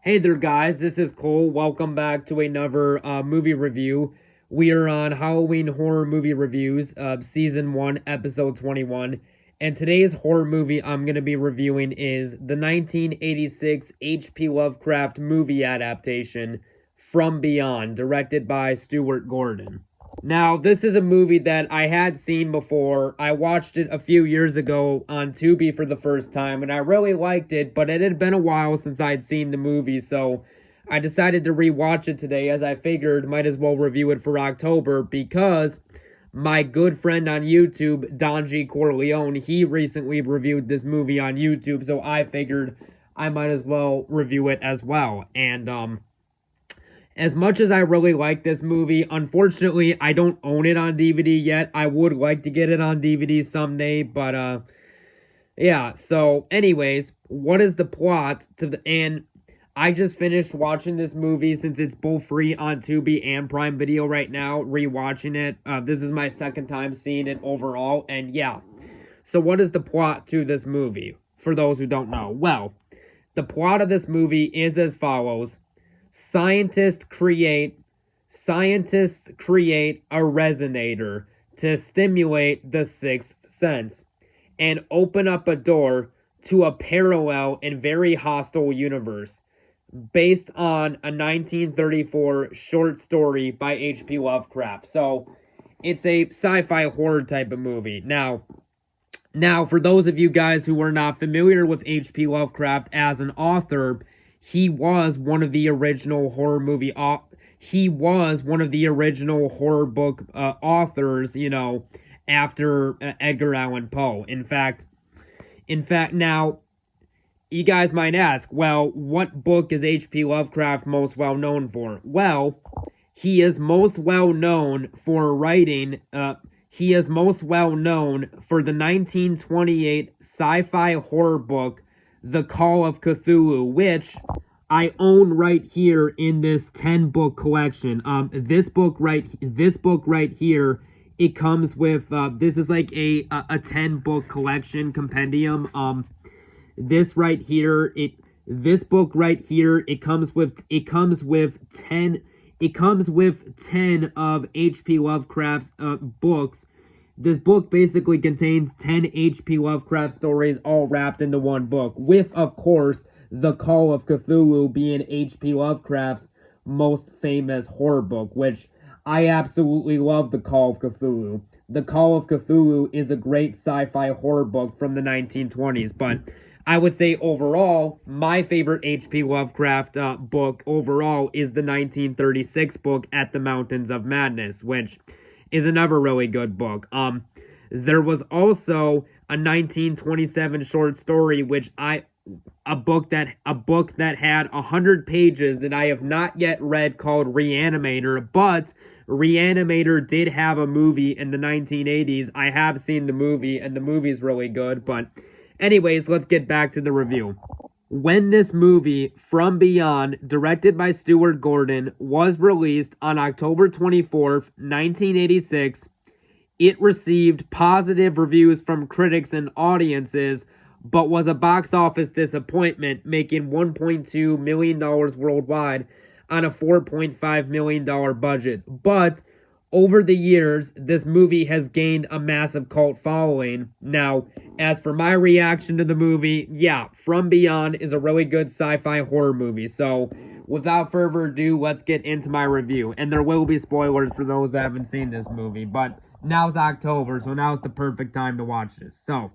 Hey there, guys. This is Cole. Welcome back to another movie review. We are on Halloween Horror Movie Reviews, Season 1, Episode 21. And today's horror movie I'm going to be reviewing is the 1986 H.P. Lovecraft movie adaptation, From Beyond, directed by Stuart Gordon. Now, this is a movie that I had seen before. I watched it a few years ago on Tubi for the first time, and I really liked it, but it had been a while since I'd seen the movie, so I decided to rewatch it today as I figured might as well review it for October because my good friend on YouTube, Don G. Corleone, he recently reviewed this movie on YouTube, so I figured I might as well review it as well. And, as much as I really like this movie, unfortunately, I don't own it on DVD yet. I would like to get it on DVD someday, but, yeah. So, anyways, what is the plot to the, and I just finished watching this movie since it's both free on Tubi and Prime Video right now, rewatching it. This is my second time seeing it overall, and yeah. So, what is the plot to this movie, for those who don't know? Well, the plot of this movie is as follows. Scientists create a resonator to stimulate the sixth sense and open up a door to a parallel and very hostile universe based on a 1934 short story by H.P. Lovecraft. So it's a sci-fi horror type of movie. Now, for those of you guys who are not familiar with H.P. Lovecraft as an author, he was one of the original horror movie he was one of the original horror book authors, after Edgar Allan Poe. In fact, now you guys might ask, well, what book is H.P. Lovecraft most well known for? Well, he is most well known for writing he is most well known for the 1928 sci-fi horror book The Call of Cthulhu, which I own right here in this 10-book collection. This book right here, it comes with this is like a 10-book collection compendium. This book right here, it comes with 10 of H.P. Lovecraft's books. This book basically contains 10 H.P. Lovecraft stories all wrapped into one book, with, of course, The Call of Cthulhu being H.P. Lovecraft's most famous horror book, which I absolutely love. The Call of Cthulhu. The Call of Cthulhu is a great sci-fi horror book from the 1920s, but I would say overall, my favorite H.P. Lovecraft book overall is the 1936 book At the Mountains of Madness, which is another really good book. There was also a 1927 short story, a book that had 100 pages that I have not yet read, called Reanimator, but Reanimator did have a movie in the 1980s. I have seen the movie, and the movie's really good, but anyways, let's get back to the review. When this movie, From Beyond, directed by Stuart Gordon, was released on October 24th, 1986, it received positive reviews from critics and audiences, but was a box office disappointment, making $1.2 million worldwide on a $4.5 million budget. But over the years, this movie has gained a massive cult following. Now, as for my reaction to the movie, yeah, From Beyond is a really good sci-fi horror movie. So, without further ado, let's get into my review. And there will be spoilers for those that haven't seen this movie, but now's October, so now's the perfect time to watch this. So,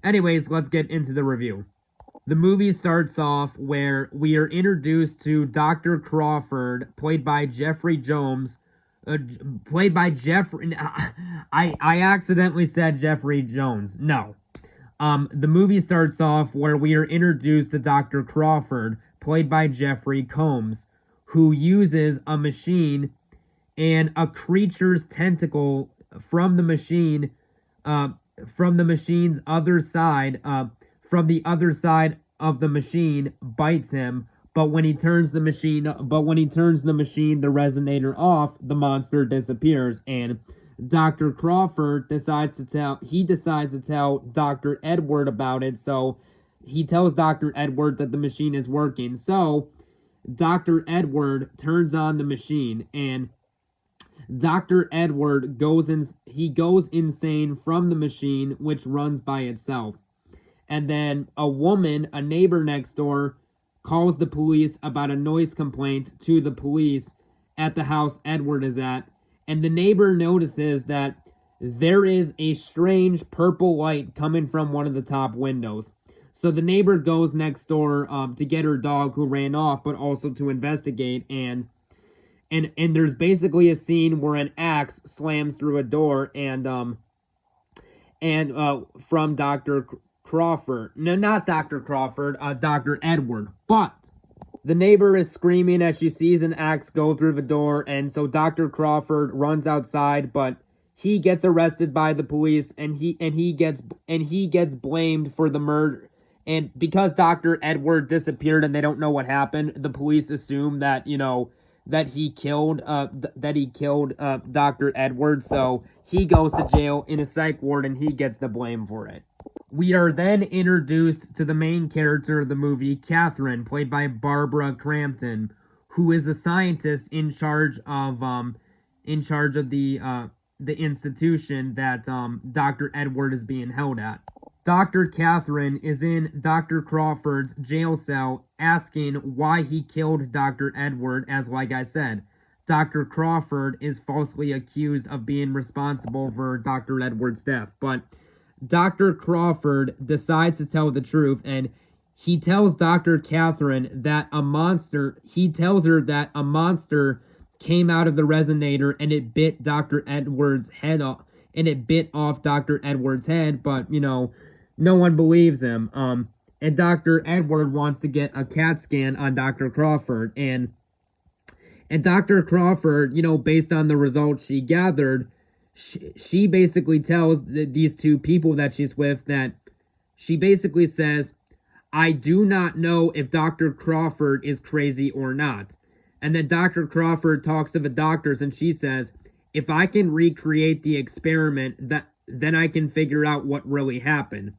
anyways, let's get into the review. The movie starts off where we are introduced to Dr. Crawford, played by Jeffrey Jones, I accidentally said Jeffrey Jones. No. The movie starts off where we are introduced to Dr. Crawford, played by Jeffrey Combs, who uses a machine and a creature's tentacle from the machine, from the other side of the machine, bites him. But when he turns the machine, the resonator off, the monster disappears, and Dr. Crawford decides to tell Dr. Edward about it. So he tells Dr. Edward that the machine is working. So Dr. Edward turns on the machine, and Dr. Edward goes insane from the machine, which runs by itself. And then a neighbor next door, calls the police about a noise complaint to the police at the house Edward is at. And the neighbor notices that there is a strange purple light coming from one of the top windows. So the neighbor goes next door to get her dog who ran off, but also to investigate. And there's basically a scene where an axe slams through a door, and from Dr. Crawford. No, not Dr. Crawford, Dr. Edward. But the neighbor is screaming as she sees an axe go through the door, and so Dr. Crawford runs outside, but he gets arrested by the police, and he gets blamed for the murder. And because Dr. Edward disappeared and they don't know what happened, the police assume that, that he killed Dr. Edward, so he goes to jail in a psych ward and he gets the blame for it. We are then introduced to the main character of the movie, Catherine, played by Barbara Crampton, who is a scientist in charge of the institution that Dr. Edward is being held at. Dr. Catherine is in Dr. Crawford's jail cell asking why he killed Dr. Edward, as like I said, Dr. Crawford is falsely accused of being responsible for Dr. Edward's death. But Dr. Crawford decides to tell the truth, and he tells Dr. Catherine that he tells her that a monster came out of the resonator and it bit Dr. Edward's head off, and it bit off Dr. Edward's head, but, no one believes him. And Dr. Edward wants to get a CAT scan on Dr. Crawford, and Dr. Crawford, based on the results she gathered, she basically tells these two people that she's with that she basically says, I do not know if Dr. Crawford is crazy or not. And then Dr. Crawford talks to the doctors and she says, if I can recreate the experiment, then I can figure out what really happened.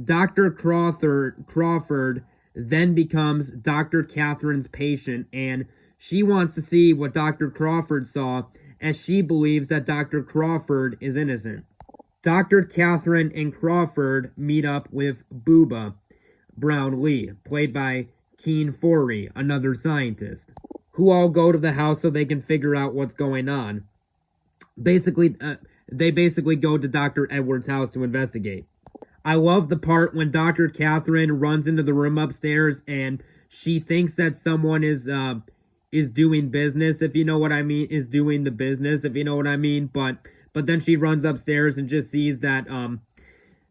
Dr. Crawford then becomes Dr. Catherine's patient, and she wants to see what Dr. Crawford saw, as she believes that Dr. Crawford is innocent. Dr. Catherine and Crawford meet up with Booba Brownlee, played by Keen Forey, another scientist, who all go to the house so they can figure out what's going on. They basically go to Dr. Edward's house to investigate. I love the part when Dr. Catherine runs into the room upstairs and she thinks that someone is doing business, if you know what I mean, is doing the business, if you know what I mean, but then she runs upstairs and just sees that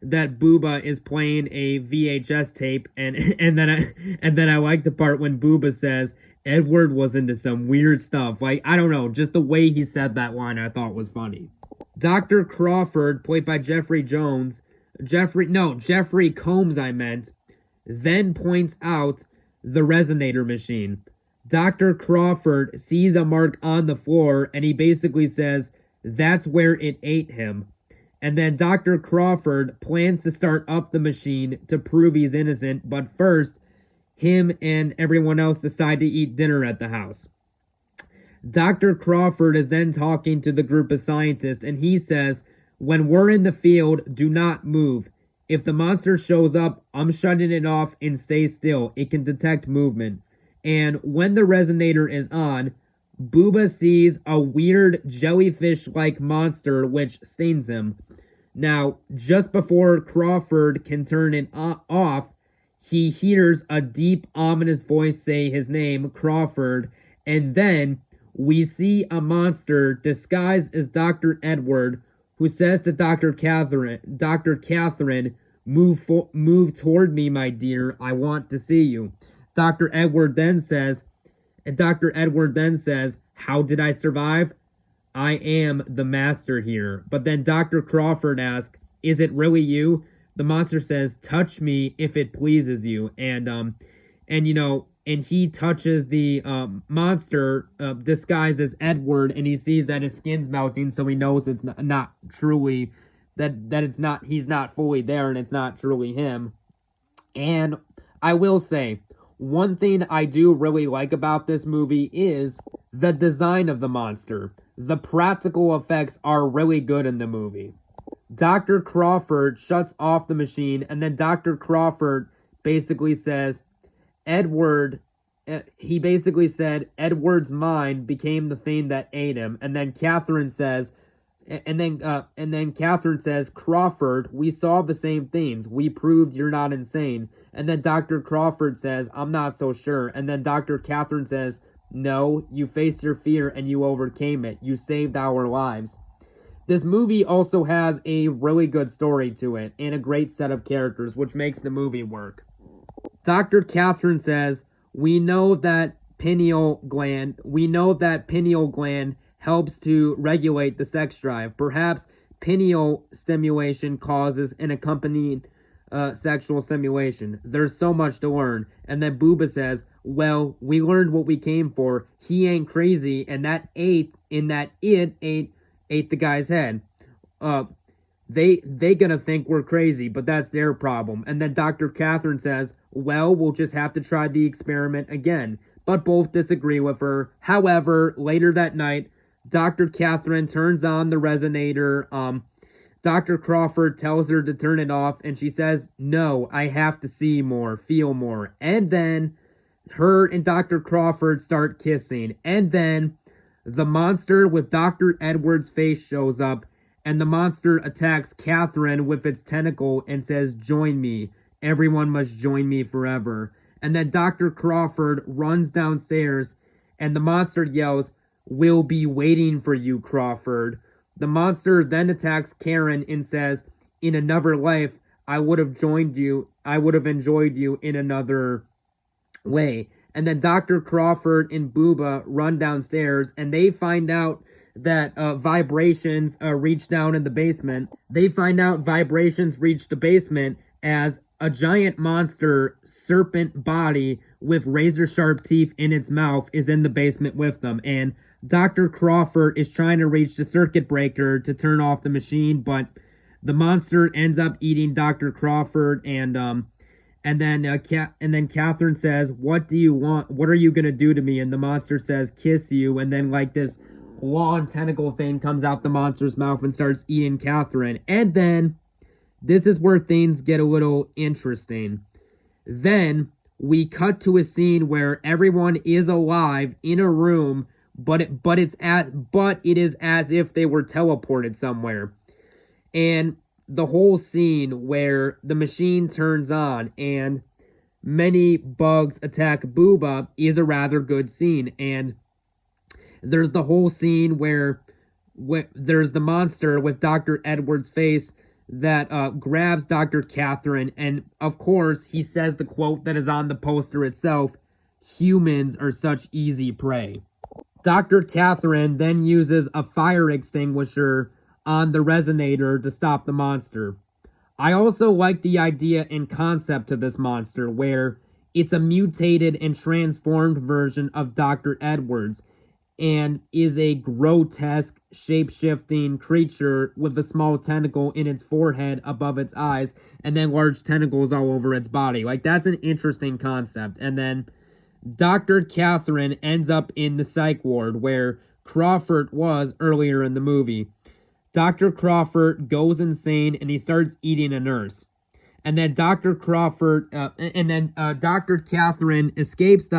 that Booba is playing a VHS tape, and then I like the part when Booba says Edward was into some weird stuff. Like, I don't know, just the way he said that line I thought was funny. Dr. Crawford, played by Jeffrey Combs, then points out the resonator machine. Dr. Crawford sees a mark on the floor, and he basically says, that's where it ate him. And then Dr. Crawford plans to start up the machine to prove he's innocent, but first, him and everyone else decide to eat dinner at the house. Dr. Crawford is then talking to the group of scientists, and he says, when we're in the field, do not move. If the monster shows up, I'm shutting it off and stay still. It can detect movement. And when the resonator is on, Booba sees a weird jellyfish-like monster which stings him. Now, just before Crawford can turn it off, he hears a deep, ominous voice say his name, Crawford, and then we see a monster disguised as Dr. Edward, who says to Dr. Catherine, move toward me, my dear, I want to see you. Dr. Edward then says, how did I survive? I am the master here. But then Dr. Crawford asks, is it really you? The monster says, touch me if it pleases you. And he touches the monster disguised as Edward, and he sees that his skin's melting, so he knows it's not truly, he's not fully there, and it's not truly him. And I will say, one thing I do really like about this movie is the design of the monster. The practical effects are really good in the movie. Dr. Crawford shuts off the machine, and then Dr. Crawford basically says, he basically said Edward's mind became the thing that ate him, and then Catherine says, Crawford, we saw the same things. We proved you're not insane. And then Dr. Crawford says, I'm not so sure. And then Dr. Catherine says, no, you faced your fear and you overcame it. You saved our lives. This movie also has a really good story to it and a great set of characters, which makes the movie work. Dr. Catherine says, we know that pineal gland helps to regulate the sex drive. Perhaps pineal stimulation causes an accompanying sexual stimulation. There's so much to learn. And then Booba says, well, we learned what we came for. He ain't crazy, and that ate the guy's head. They gonna think we're crazy, but that's their problem. And then Dr. Catherine says, well, we'll just have to try the experiment again. But both disagree with her. However, later that night, Dr. Catherine turns on the resonator. Dr. Crawford tells her to turn it off, and she says, no, I have to see more, feel more. And then her and Dr. Crawford start kissing. And then the monster with Dr. Edwards' face shows up, and the monster attacks Catherine with its tentacle and says, join me. Everyone must join me forever. And then Dr. Crawford runs downstairs, and the monster yells, we'll be waiting for you, Crawford. The monster then attacks Karen and says, in another life, I would have enjoyed you in another way. And then Dr. Crawford and Booba run downstairs, and they find out that vibrations reach down in the basement. They find out vibrations reach the basement as a giant monster serpent body with razor-sharp teeth in its mouth is in the basement with them. And Dr. Crawford is trying to reach the circuit breaker to turn off the machine, but the monster ends up eating Dr. Crawford, and then Catherine says, what do you want? What are you going to do to me? And the monster says, kiss you. And then like this long tentacle thing comes out the monster's mouth and starts eating Catherine. And then this is where things get a little interesting. Then we cut to a scene where everyone is alive in a room, but it is as if they were teleported somewhere. And the whole scene where the machine turns on and many bugs attack Booba is a rather good scene. And there's the whole scene where there's the monster with Dr. Edwards' face that grabs Dr. Catherine, and of course he says the quote that is on the poster itself, humans are such easy prey. Dr. Catherine then uses a fire extinguisher on the resonator to stop the monster. I also like the idea and concept of this monster, where it's a mutated and transformed version of Dr. Edwards, and is a grotesque, shape-shifting creature with a small tentacle in its forehead above its eyes, and then large tentacles all over its body. Like, that's an interesting concept. And then Dr. Catherine ends up in the psych ward where Crawford was earlier in the movie. Dr. Crawford goes insane and he starts eating a nurse. And then Dr. Catherine escapes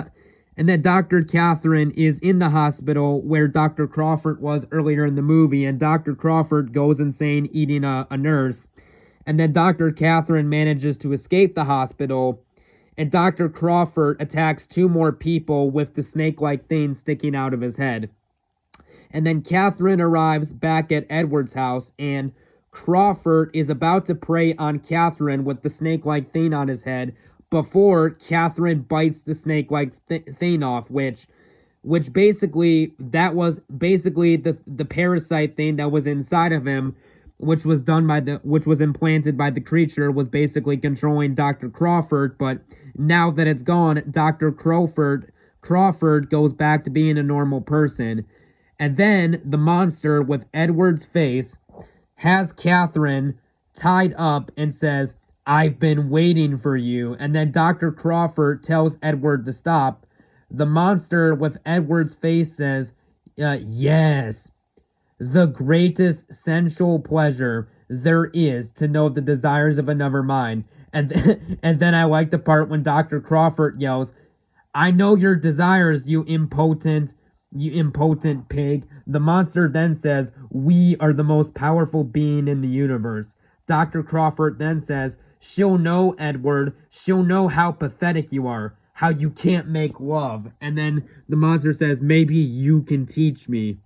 and then Dr. Catherine is in the hospital where Dr. Crawford was earlier in the movie, and Dr. Crawford goes insane eating a nurse. And then Dr. Catherine manages to escape the hospital, and Dr. Crawford attacks 2 more people with the snake-like thing sticking out of his head. And then Catherine arrives back at Edward's house, and Crawford is about to prey on Catherine with the snake-like thing on his head before Catherine bites the snake-like thing off, which basically, that was basically the parasite thing that was inside of him, which was implanted by the creature, was basically controlling Dr. Crawford. But now that it's gone, Dr. Crawford goes back to being a normal person. And then the monster with Edward's face has Catherine tied up and says, I've been waiting for you. And then Dr. Crawford tells Edward to stop. The monster with Edward's face says, yes, the greatest sensual pleasure there is to know the desires of another mind. And then I like the part when Dr. Crawford yells, I know your desires, you impotent pig. The monster then says, we are the most powerful being in the universe. Dr. Crawford then says, she'll know, Edward. She'll know how pathetic you are, how you can't make love. And then the monster says, maybe you can teach me.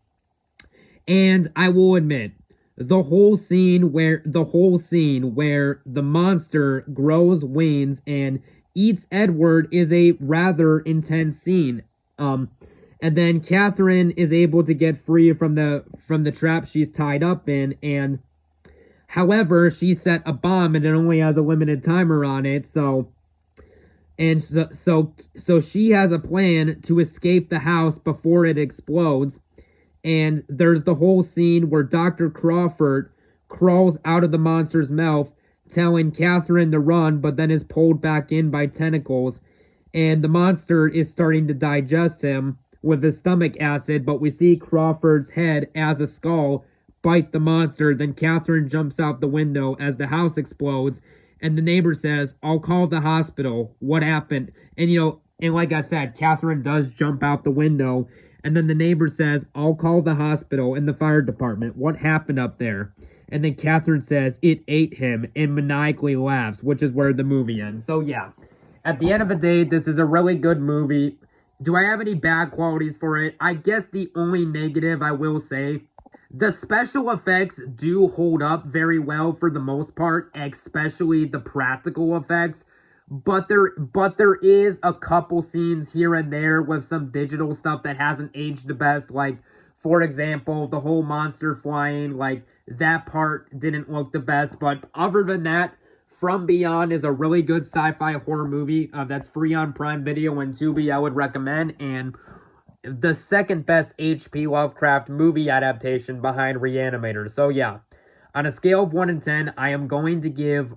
And I will admit, the whole scene where the monster grows wings and eats Edward is a rather intense scene. And then Catherine is able to get free from the trap she's tied up in, and however, she set a bomb and it only has a limited timer on it, so she has a plan to escape the house before it explodes. And there's the whole scene where Dr. Crawford crawls out of the monster's mouth, telling Catherine to run, but then is pulled back in by tentacles. And the monster is starting to digest him with his stomach acid, but we see Crawford's head as a skull bite the monster. Then Catherine jumps out the window as the house explodes, and the neighbor says, I'll call the hospital. What happened? And and like I said, Catherine does jump out the window. And then the neighbor says, I'll call the hospital and the fire department. What happened up there? And then Catherine says, it ate him, and maniacally laughs, which is where the movie ends. So yeah, at the end of the day, this is a really good movie. Do I have any bad qualities for it? I guess the only negative I will say, the special effects do hold up very well for the most part, especially the practical effects. But there is a couple scenes here and there with some digital stuff that hasn't aged the best. Like, for example, the whole monster flying, like, that part didn't look the best. But other than that, From Beyond is a really good sci-fi horror movie that's free on Prime Video and Tubi. I would recommend. And the second best H.P. Lovecraft movie adaptation behind Reanimator. So yeah. On a scale of 1 to 10, I am going to give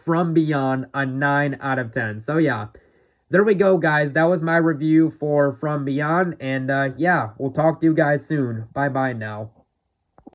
From Beyond a 9 out of 10. So yeah, there we go, guys. That was my review for From Beyond. And yeah, we'll talk to you guys soon. Bye-bye now.